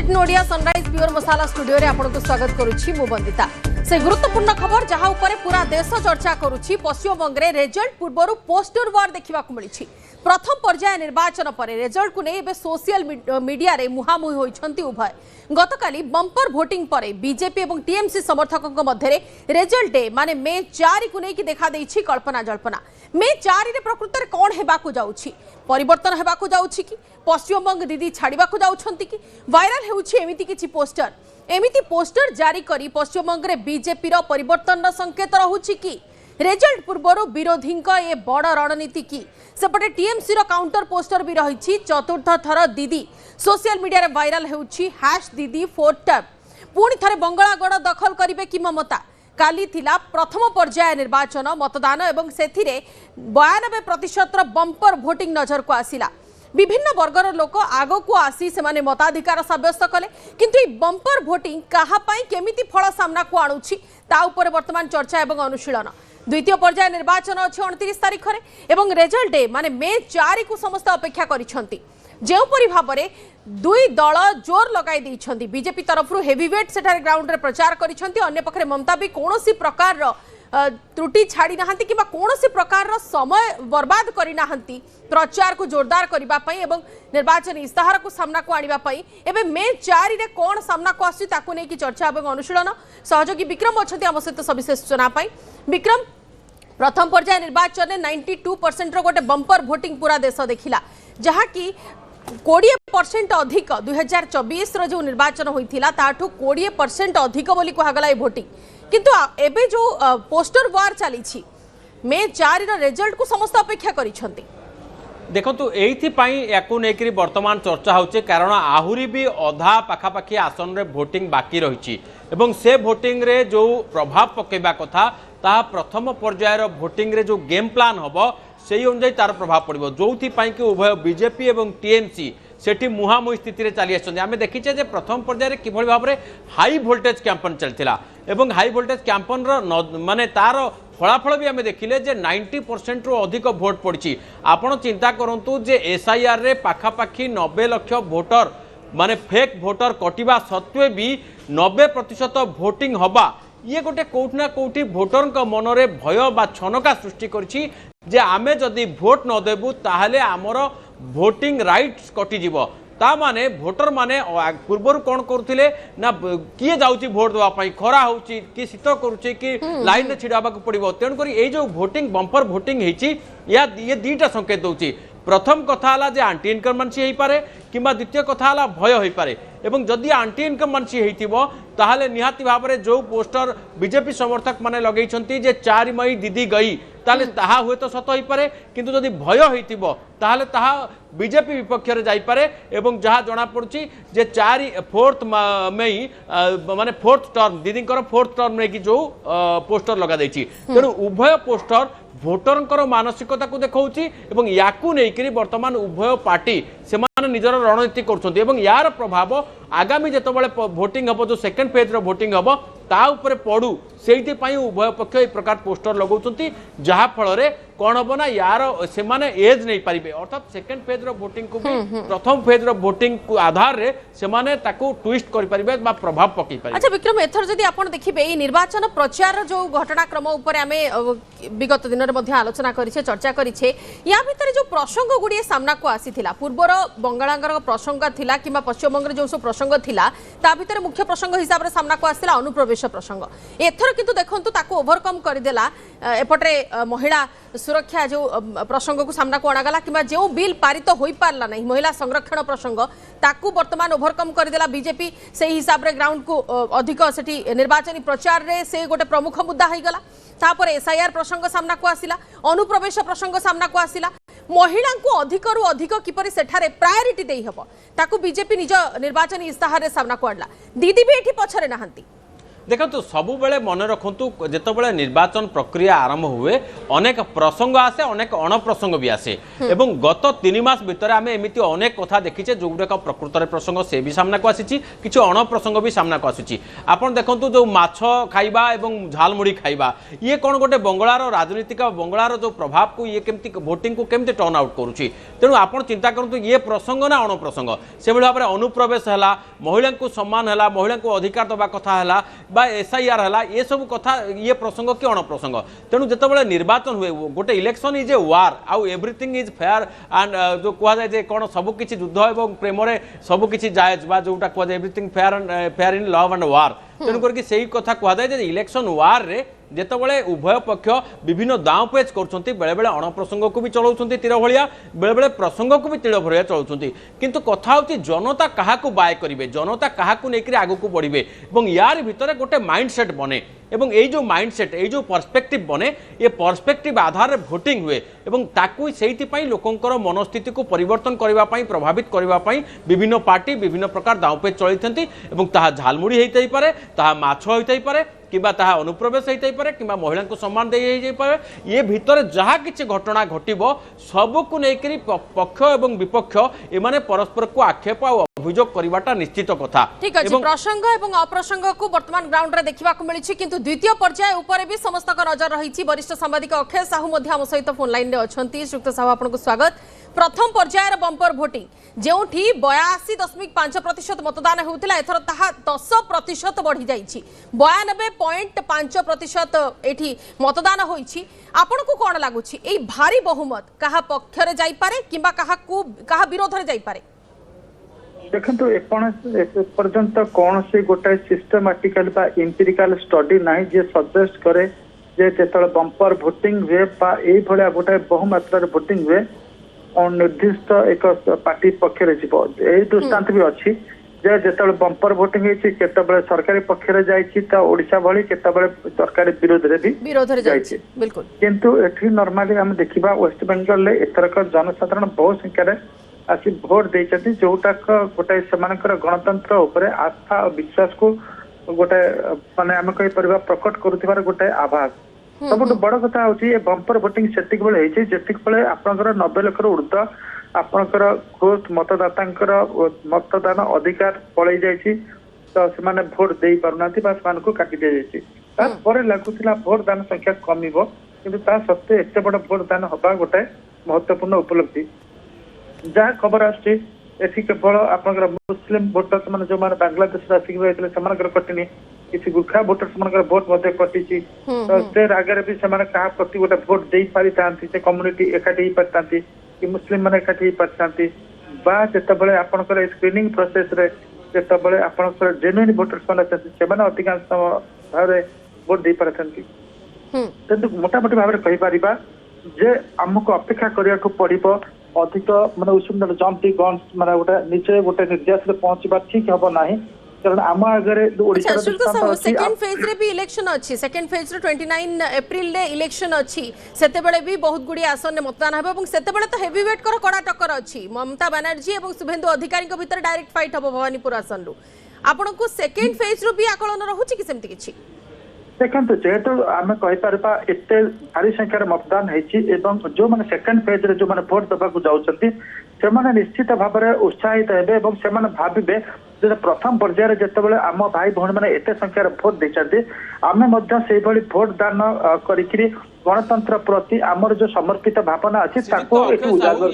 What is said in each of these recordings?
Seat Odia sunrise pure मसाला studio रे आपनको स्वागत करुछि मु बंदिता। से गुरुत्वपूर्ण खबर जहां ऊपर पूरा देश चर्चा करुछि पश्चिमबंग रे रिजल्ट पूर्व पोस्टर वार देखा मिली। प्रथम पर्याय निर्वाचन पर रिजल्ट को नहीं सोशल मीडिया रे मुहामुही होइछंती उभय। गतकाली बंपर भोटिंग पर बीजेपी और टीएमसी समर्थकों मध्य रिजल्ट डे माने मे 4 को लेकिन देखा देछि कल्पना जल्पना। मे 4 रे प्रकृत रे कोन हेबाकू जाउछि, परिवर्तन हेबाकू जाउछि कि पश्चिमबंग दीदी छाड़ाकू जाउछंती कि वायरल हेउछि एमिति किछि पोस्टर। एमिति पोस्टर जारी करी पश्चिमबंग रे बीजेपी रो परिवर्तन संकेत रहुछि कि रिजल्ट पूर्व विरोधी ये बड़ रणनीति की सेपटे टीएमसी रो काउंटर पोस्टर भी रही। चतुर्थ थर दीदी सोशल मीडिया रे वायरल हेउछि #दीदी 4 टर्म। पुणी थरे बंगलागढ़ दखल करिवे कि ममता। काली थिला प्रथम पर्याय निर्वाचन मतदान एवं सेथिरे 92% बंपर भोटिंग नजर को आसिला। विभिन्न वर्गर लोक आग को आसी से माने मताधिकार सब्यस्त कले, किंतु बंपर भोटिंग कहा पाई केमिति फल सामना को आणुछि ता ऊपर वर्तमान चर्चा एवं अनुशीलन। द्वितीय पर्याय निर्वाचन अच्छे 29 तारिख रे एवं रिजल्ट डे माने मे 4 को समस्त अपेक्षा करिसंती। जेउपरि भाबरे दुई दल जोर लगाई दैछंती। बीजेपी तरफ हेवीवेट सेठारे ग्राउंड रे प्रचार करिसंती, अन्य पखरे ममता भी कोनोसी प्रकार त्रुटि छाड़ी नाहंती किबा कोनोसी प्रकार समय बर्बाद करि नाहंती प्रचार को जोरदार करिबा पई एवं निर्वाचन इस्ताहार को सामना को आनिबा पई। एबे मे 4 रे कोन सामना को आसी ताको नै कि चर्चा एवं अनुशीलन। सहयोगी विक्रम अछंती हम सहित सविशेष सूचना पई। विक्रम, प्रथम पर्याय निर्वाचन में 92% रो गोटे बंपर भोटिंग पूरा देश देखिला, जहाँ कि 20% अधिक 2024 रो जो निर्वाचन होइथिला ताठू 20% अधिक बोली कहगला ए भोटिंग। किंतु एबे जो पोस्टर वार चली मे 4 रो रिजल्ट को समस्त अपेक्षा करिसंती। देखो ये वर्तमान चर्चा होचे, कारण आहुरी भी अधा पाखापाखि आसन रे भोटिंग बाकी रही से भोटिंग रे जो प्रभाव पकेबा कथा ता प्रथम पर्यायर भोटिंग रे जो गेम प्लान हम से अनुसार तार प्रभाव पड़ो, जो कि उभय बीजेपी और टीएमसी सेठी मुहामुही स्थिति चली आम देखीचे जे प्रथम पर्यायर कि भाव में हाई भोल्टेज कैंपेन चलता एवं हाई भोल्टेज कैंपेन माने तार फलाफल भी आम देखिले जे 90% रु अधिक भोट पड़ी। आपण चिंता करंतु जे एसआईआर रे पाखापाखि 90 लाख भोटर माने फेक भोटर कटिबा सत्वे भी 90% भोटिंग हवा ये गोटे कोठी ना कोठी भोटर मनरे भय बा छनका सृष्टि करछि जे आमे जदि भोट न देबु ताहले आमर भोटिंग राइट्स कटिजिवो। ता माने भोटर माने पूर्वर कौन करुले ना किए जाउची भोट देवा पई, खरा होउची कि शीत करुची कि लाइन रे छिड़ाबा को पड़िबो। तेन करी ए जो भोटिंग बंपर भोटिंग हेची या ये दीटा संकेत दउची। प्रथम कथा हला जे आंटी इनकमबेंसी हेई पारे किंबा द्वितीय कथा हला भय होई पारे। एवं जदि आंटी इनकमबेंसी हेइतिबो ताहले निहाती भाबरे जो पोस्टर बीजेपी समर्थक माने लगेइछंती जे 4 मई दीदी गई ताले ताहा हुए तो सत होई पारे, किंतु जदि भय होइतिबो ताहले ताहा बीजेपी विपक्ष रे जाई पारे। एवं जहा जणा पड़ुची जे 4 मई माने 4th टर्म दीदी 4th टर्म रे कि जो पोस्टर लगा देछि, तेणु उभय पोस्टर भोटर मानसिकता को देखौछि एवं याकू नेकरी वर्तमान उभय पार्टी से निजर रणनीति करछन्ती एवं यार प्रभाव आगामी जेतबेले भोटिंग हबो जो सेकंड फेज रो भोटिंग हबो ता ऊपर पड़ू सेइति पई उभय पक्ष ए प्रकार पोस्टर लगौछन्ती, जहा फल रे कोन हबो ना यार से माने एज नै पारिबे। अर्थात सेकंड फेज रो भोटिंग को भी प्रथम फेज रो भोटिंग को आधार रे से माने ताको ट्विस्ट करि पारिबे बा प्रभाव पकई पारिबे। अच्छा विक्रम, एथर जदि आपण देखिबे ए निर्वाचन प्रचार जो घटनाक्रम ऊपर आमे विगत दिन रे मध्ये आलोचना करिछे, चर्चा करिछे, या भितर जो प्रसंग गुडी सामना को आसीथिला पूर्वर बंगाळांगर प्रसंग थिला किबा पश्चिमबंग रे जो सब प्रसंग थिला ता भितर मुख्य प्रसंग हिसाब रे सामना को आसीला अनुप्रवेश प्रसंग। एथर किंतु देखंतु ताको ओवरकम करदेला एपटे महिला सुरक्षा जो प्रसंग को सामना को अणागला किंबा जो बिल पारित होई पारला नहीं महिला संरक्षण प्रसंग ताकू वर्तमान ओवरकम करदेला बीजेपी। से हिसाब रे ग्राउंड को अधिक सेठी निर्वाचनी प्रचार रे से गोटे प्रमुख मुद्दा होई गला। तापर एसआईआर प्रसंग सामना को आसिला, अनुप्रवेश प्रसंग सामना को आसिला, महिला को अधिक रु अधिक किपरि सेठारे प्रायोरिटी देई हबो ताकू बीजेपी निज निर्वाचनी इस्ताहार रे सामना को आडला। दीदी भी एठी पछरे नाहंती। देखो सब बेले मन रखु जिते निर्वाचन प्रक्रिया आरंभ हुए अनेक प्रसंग आसे अनेक अणप्रसंग भी आसे एवं गत 3 मास भितर आम एमती अनेक कथा देखीचे जो गुड़ाक प्रकृत प्रसंग से भी सामना को आसी किसी अणप्रसंग भी सामना को आसूची आपन देखो जो माछ खाइबा एवं झालमुड़ी खाइबा ये कौन गोटे बंगलार राजनीतिक बंगलार जो प्रभाव को ये केमती भोटिंग को केमती टर्न आउट करुच्ची तेणु आप चिंता करूँ ये प्रसंग ना अणप्रसंग से भाव में अनुप्रवेश है महिला को सम्मान है महिला को अधिकार दवा कथा है SIR है ये सब कथा ये प्रसंग कि अणप्रसंग तेणु जिते निर्वाचन हुए गोटे इलेक्शन इज ए वार आउ एवरीथिंग इज फेयर एंड जो कहुए कौन सबकि युद्ध और प्रेम सबकि जायज जोटा कहुए everything fair in love and war तेणुक से कथा कहुए इलेक्शन वार रे जितेबाला उभय पक्ष विभिन्न दाव पेच कर बेले बेले अणप्रसंग को भी चलाउं तीर भाया बेले बेले प्रसंग को भी तीर भरिया चलाउं किंतु कथा होची जनता क्या बाय करेंगे जनता क्या लेकर आगू बढ़े और यार भितर गोटे माइंडसेट बने एवं ये जो माइंडसेट ये जो पर्सपेक्टिव बने ये पर्सपेक्टिव आधार में भोटिंग हुए एवं ताकू से लोकंकर मनस्थिति को परिवर्तन करने प्रभावित करने विभिन्न पार्टी विभिन्न प्रकार दावपेच चलती झालमुड़ी होता पारे ताहा माछ होता पारे किंबा ताहा अनुप्रवेश होता पारे किंबा महिला को सम्मान दे पारे ये भितर जहाँ किसी घटना घटब सबको लेकर पक्ष एवं विपक्ष एमाने परस्पर को आक्षेप और अभियोग करवाटा निश्चित कथा ठीक है प्रसंग एवं अप्रसंग को वर्तमान ग्राउंड रे देखा मिली किंतु द्वितीय पर्याय उपर भी समस्त नजर रही वरिष्ठ सांबादिक अक्षय साहू आम सहित फोन लाइन रे अच्छी श्रीयुक्त साहू आपको स्वागत प्रथम पर्यायर बंपर भोटिंग जो 82.5% मतदान होता एथर ताहा 10% बढ़ी जाइए 92.5% एठी मतदान होइछि आपन को कोन लागुछि एई भारी बहुमत कहा पक्ष रे जाई पारे किबा कहा विरोध रे जाई पारे देखो एपर्यंत कौन से गोटे सिस्टमेटिकल बा एम्पिरिकल स्टडी ना जे सजेस्ट करे जे जेतले बंपर भोटिंग हुए बा एई भलिया गोटे बहुमात्रा रे भोटिंग हुए निर्दिष्ट एक पार्टी पक्ष दृष्टांत भी अच्छी जे जेतले बंपर भोटिंग केतबले सरकारी पक्ष रे जाइछि त ओडिशा भली केतबले सरकारी विरोध रे भी जाइछि बिल्कुल किंतु एठी नॉर्मली हम देखिबा वेस्ट बेंगल ले एतरक जनसाधारण बहुत संख्या रे आसी भोट देइछथि जोटाक गोटे सेमानकर गणतंत्र उपरे आस्था और विश्वास को गोटे माने हम कहि परिबा प्रकट करूथिबार गोटे आभास सबुठ बड़ कथा होची बंपर भोटिंग सेतिक बेले होइछि जेतिक बेले आपनकर 90 लाख ऊर्ध्व आपनकर घोष मतदातांकर मतदान अधिकार पळै जाइछि तो सेमाने भोट देई पारुनाथि बा सेमान को काटि दे जाइछि तार लागुथिला भोट दान संख्या कमिबो किंतु ता सत्ते एते बड़ भोट दान होबा गोटे महत्वपूर्ण उपलब्धि जहाँ खबर आछि एथि केवल आपनकर मुस्लिम भोटर्स माने जो माने बांग्लादेश आसिक रहितले सेमानकर कटिनी किसी गुर्खा भोटर्स मानकर भोट मध्य कटिछि तो से आगे भी सेमाने कहा प्रति गोटे भोट देई पारि तांती से कम्युनिटी एकाठी ही पारतांती कि मुस्लिम माने एकाठी ही पारतांती बा जेतबेले आपनकर स्क्रीनिंग प्रोसेस रे जेतबेले आपनकर जेन्युइन भोटर्स माने सेमाने अधिकांश भारे भोट देई पारतांती किंतु मोटामोटी भाव कहि पारिबा जे हमको अपेक्षा करिया को पड़िबो अधिक माने उसुम जंपी गन्स माने गोटे निचे गोटे निर्देश रे पहुंचबा ठीक हबो नाही कारण आम आगे ओडिशा सेकंड फेज रे भी इलेक्शन अच्छी सेकंड फेज रे 29 एप्रिल रे इलेक्शन अच्छी सेते बेले भी बहुत गुडी आसन में मतदान हबो एवं सेते बेले तो हेवी वेट कर कड़ा टक्कर अच्छी ममता बनर्जी एवं शुभेंदु अधिकारी को भीतर डायरेक्ट फाइट हबो भवानीपुर आसन रु आपन को सेकंड फेज रो भी आकलन रहउची कि सेमति किछि देखो जेहेतु आम कहीपर एत भारी संख्यार मतदान होती जो मैंने सेकेंड फेज रे जो मैंने भोट देवाक जाऊँगी से निश्चित भाव में उत्साहित हे से भावे जो प्रथम पर्यायर जितेबाला आम भाई भौणी मैंने एत संख्यार भोट देते आम भोट दान करी गणतंत्र प्रति आमर जो समर्पित भावना अच्छी उजागर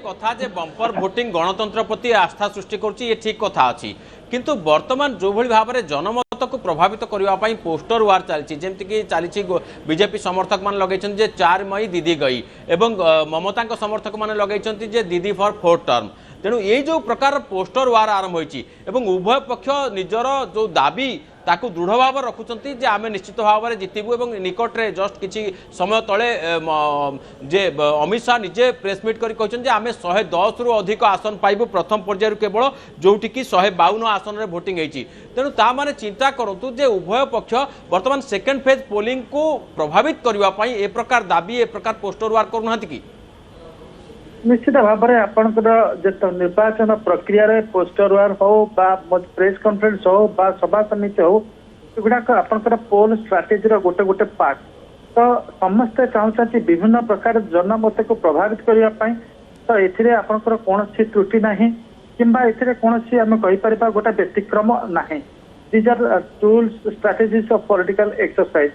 कर बंपर भोटिंग गणतंत्र प्रति आस्था सृष्टि कर ठीक कथा अच्छी किंतु वर्तमान जो भली भाव में जनमत को प्रभावित करने पोस्टर वार चलती जमीक चली बीजेपी समर्थक मान लगे 4 मई दीदी गई एवं ममता समर्थक मान लगे दीदी फॉर 4th टर्म तेणु ये जो प्रकार पोस्टर वार आरंभ होती उभय पक्ष निजर जो दाबी ताकू दृढ़ भाव रखुंट आम निश्चित भाव में जितबू और निकटरे जस्ट किसी समय तले जे अमित शाह निजे प्रेसमिट कर आम 110 रु अधिक आसन पाइबू प्रथम पर्यायर केवल जोटि की 152 आसन में भोटिंग होती तेणु ता माने चिंता करूँ जे उभय पक्ष वर्तमान सेकेंड फेज पोलिंग को प्रभावित करने ए प्रकार दाबी ए प्रकार पोस्टर वार करूना कि निश्चित भाव में आपंकर निर्वाचन प्रक्रिया रे पोस्टर वार हो प्रेस कॉन्फ्रेंस हो सभा समिति हो ଏଗୁଡାକ ଆପଣଙ୍କର ପୋଲ ଷ୍ଟ୍ରାଟେଜିର ଗୋଟେ ଗୋଟେ ପାର୍ଟ। ତ ସମସ୍ତେ ଚାହୁଁଛନ୍ତି ବିଭିନ୍ନ ପ୍ରକାର ଜନମତକୁ ପ୍ରଭାବିତ କରିବା ପାଇଁ। ତ ଏଥିରେ ଆପଣଙ୍କର କୌଣସି ତ୍ରୁଟି ନାହିଁ କିମ୍ବା ଏଥିରେ କୌଣସି ଆମେ କହିପାରିବା ଗୋଟେ ବ୍ୟତିକ୍ରମ ନାହିଁ। These are tools strategies of political exercise.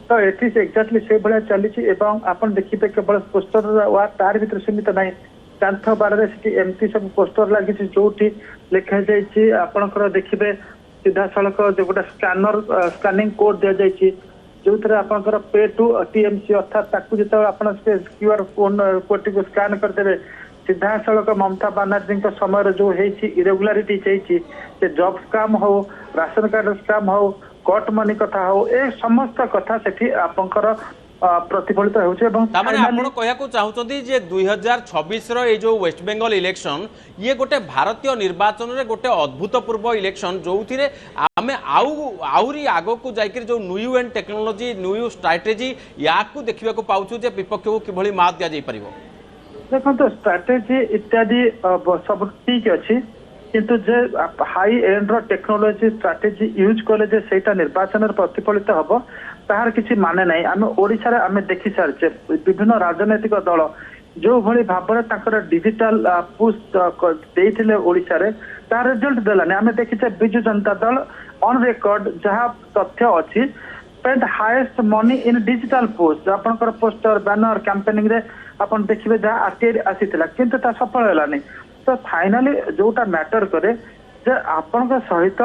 ତ ଏଠି ଏକ୍ଜାକ୍ଟଲି ସେଇଭଳିଆ ଚାଲିଛି ଏବଂ ଆପଣ ଦେଖିବେ କେବଳ ପୋଷ୍ଟର ୱାର ତାର ଭିତରେ ସୀମିତ ନାହିଁ। କାନ୍ଥ ବାରରେ ସେଠି ଏମିତି ସବୁ ପୋଷ୍ଟର ଲାଗିଛି ଯୋଉଠି ଲେଖାଯାଇଛି ଆପଣଙ୍କର ଦେଖିବେ ସିଧାସଳଖ ଯୋଉ ଗୋଟେ ସ୍କାନିଂ କୋଡ ଦିଆଯାଇଛି ଯୋଉଥିରେ ଆପଣଙ୍କର ପେ ଟୁ ଟିଏମସି ଅର୍ଥାତ୍ ତାକୁ ଯେତେବେଳେ ଆପଣ କ୍ୟୁଆର କୋଡଟିକୁ ସ୍କାନ କରିଦେବେ ସିଧାସଳଖ ମମତା ବାନାର୍ଜୀଙ୍କ ସମୟରେ ଯୋଉ ହେଇଛି ଇରେଗୁଲାରିଟି ହେଇଛି ସେ ଜବ୍ ସ୍କାମ୍ ହଉ ରାସନ କାର୍ଡ ସ୍କାମ୍ ହଉ କୋର୍ଟ ମନି କଥା ହଉ ଏ ସମସ୍ତ କଥା ସେଠି ଆପଣଙ୍କର ପ୍ରତିଫଳିତ ହେଉଛି। ଏବଂ तामाने आपण कहया चाहते जे 2026 रो ए जो वेस्ट बेंगल इलेक्शन ये गोटे भारतीय निर्वाचन रे गोटे अद्भुतपूर्व इलेक्शन जो आमे आउरी आगो को जाइकर जो new and technology new strategy या को देखिबा को पाउछु जे विपक्ष को किभली मात दिया जाई परिबो। देखो तो स्ट्रैटेजी इत्यादि सब ठीक अच्छी किंतु जे high and low technology strategy use कले जे सेटा निर्वाचन प्रतिफलित हबो तार किसी माने नहीं। आम ओडिशा रे आमे देखि सारचे विभिन्न राजनैतिक दल जो भली भाबरे ताकर डिजिटल पुश देइथिले ओडिशा रे तार रिजल्ट देलाने। आमे देखिचे बिजु जनता दल ऑन रिकॉर्ड जहां तथ्य अछि spend highest money in digital post आपनकर पोस्टर बैनर कैंपेनिंग रे अपन देखिबे जहां आरटीआई आसीथिला किंतु ता सफल हेलानी। तो फाइनाली जोटा मैटर करे जे आपनका सहित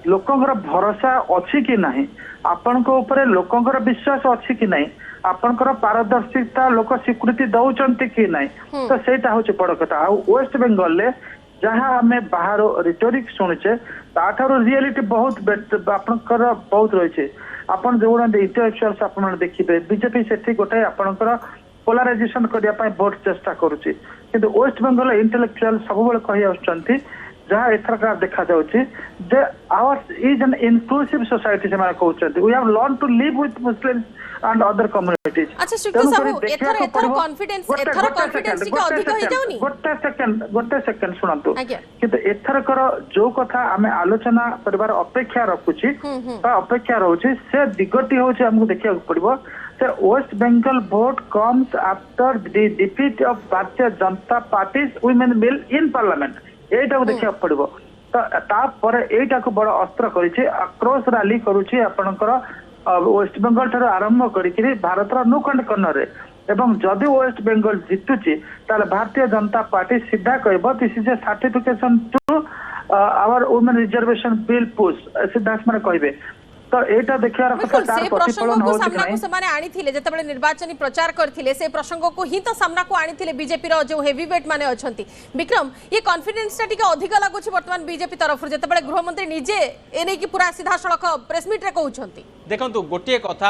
लोकंगर भरोसा अछि कि नहीं आपनको ऊपर लोकंगर विश्वास अछि कि नहीं आपनकर पारदर्शिता लोक स्वीकृति दउचंती कि नहीं। तो सेटा होचे बड़ कथा। आ वेस्ट बेंगल ले जहां हमें बाहर रिटोरिक सुनचे ताठारो रियलिटी बहुत आपनकर बहुत रहिছে। आपण जोड़ा इंटेलेक्चुअल्स आपण देखिबे बीजेपी सेठी गोटे आपनकर पोलाराइजेशन करिया पय बहुत चेष्टा करूची किंतु वेस्ट बेंगल इंटेलेक्चुअल सब बेले कहि आछंती जहां एथरका देखा जाउची जे our is an inclusive society से माने कहउचंती we have learn to live with Muslims and other communities. अच्छा श्रीकृष्ण साहू एथर कॉन्फिडेंस टिके अधिक होई जाउनी। गोटे सेकंड सुनंतु किंतु एथरकर जो कथा हमें आलोचना परिवार अपेक्षा रखुची बा अपेक्षा रहउची से दिगटी होची हमकु देखिया पड़िबो। Sir West Bengal vote comes after the defeat of Bharatiya Janata party's women bill in parliament एटा को देखिया पड़िबो। तो तापर एटा को बड़ अस्त्र करिछि आक्रोश रैली करूछि आपनकर वेस्ट बेंगल ठार आरंभ करी भारत नुक एंड कर्नर रे एवं जदि वेस्ट बेंगल जितुची ताले भारतीय जनता पार्टी सीधा कहबो this is a certification to our women reservation bill push सीधा माने कहबे। तो एटा देखियार कथा तार प्रतिफलन हो कि नहीं सामने आनिथिले जेतेबेले निर्वाचनी प्रचार करथिले से प्रसंग को ही तो सामना को आनिथिले बीजेपी रो जो हेवीवेट माने अछंती। विक्रम ये कॉन्फिडेंस टा टिके अधिक लागुछि वर्तमान बीजेपी तरफ जेतेबेले गृहमंत्री निजे एने की पूरा सीधा सड़क प्रेस मीट रे कहउछंती। देखंतु गोटे कथा